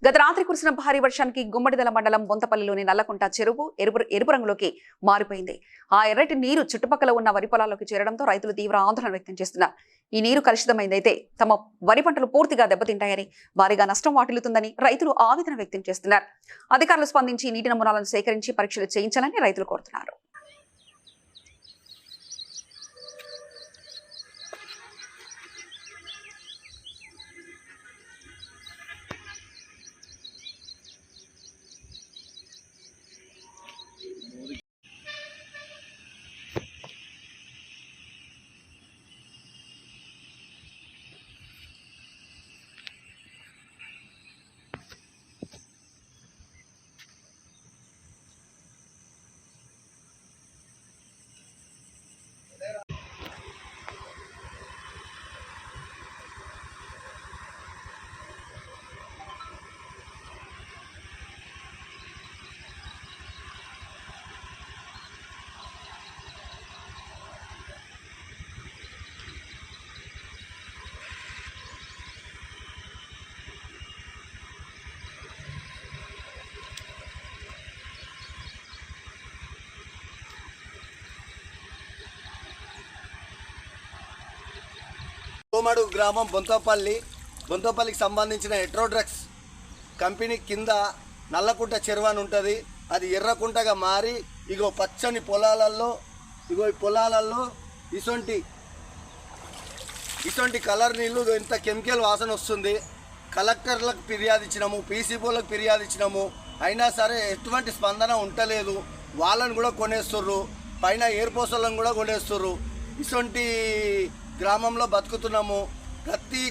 గత రాత్రి కురిసిన భారీ వర్షానికి గుమ్మడిదల మండలం బొంతపల్లిలోని నల్లకుంట చెరువు ఎరుపు రంగులోకి మారిపోయింది. ఆ ఎర్రటి నీరు చుట్టుపక్కల ఉన్న వరి పొలాల్లోకి చేరడంతో రైతులు తీవ్ర ఆందోళన వ్యక్తం చేస్తున్నారు. ఈ నీరు కలుషితమైందైతే తమ వరి పంటలు పూర్తిగా దెబ్బతింటాయని, భారీగా నష్టం వాటిల్లుతుందని రైతులు ఆవేదన వ్యక్తం చేస్తున్నారు. అధికారులు స్పందించి నీటి నమూనాలను సేకరించి పరీక్షలు చేయించాలని రైతులు కోరుతున్నారు. కోమడు గ్రామం బొంతపల్లికి సంబంధించిన ఎట్రోడ్రగ్స్ కంపెనీ కింద నల్లకుంట చెరువు అని ఉంటుంది. అది ఎర్రకుంటగా మారి ఇగో పచ్చని పొలాలలో ఈ పొలాలలో ఇసొంటి కలర్ నీళ్ళు ఇంత కెమికల్ వాసన వస్తుంది. కలెక్టర్లకు ఫిర్యాదు ఇచ్చినాము, పీసీబోలకు ఫిర్యాదు ఇచ్చినాము, అయినా సరే ఎటువంటి స్పందన ఉండలేదు. వాళ్ళని కూడా కొనేస్తుర్రు, పైన ఎయిర్పోర్ట్లను కూడా కొనేస్తుర్రు. ఇసొంటి గ్రామంలో బతుకుతున్నాము. ప్రతి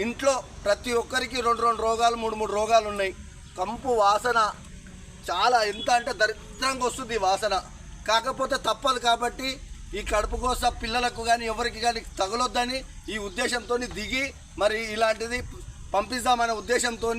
ఇంట్లో ప్రతి ఒక్కరికి రెండు రోగాలు, మూడు రోగాలు ఉన్నాయి. కంపు వాసన చాలా ఎంత అంటే దరిద్రంగా వస్తుంది ఈ వాసన. కాకపోతే తప్పదు కాబట్టి ఈ కడుపు కోసం పిల్లలకు కానీ ఎవరికి కానీ తగలొద్దని ఈ ఉద్దేశంతో దిగి మరి ఇలాంటిది పంపిస్తామనే ఉద్దేశంతో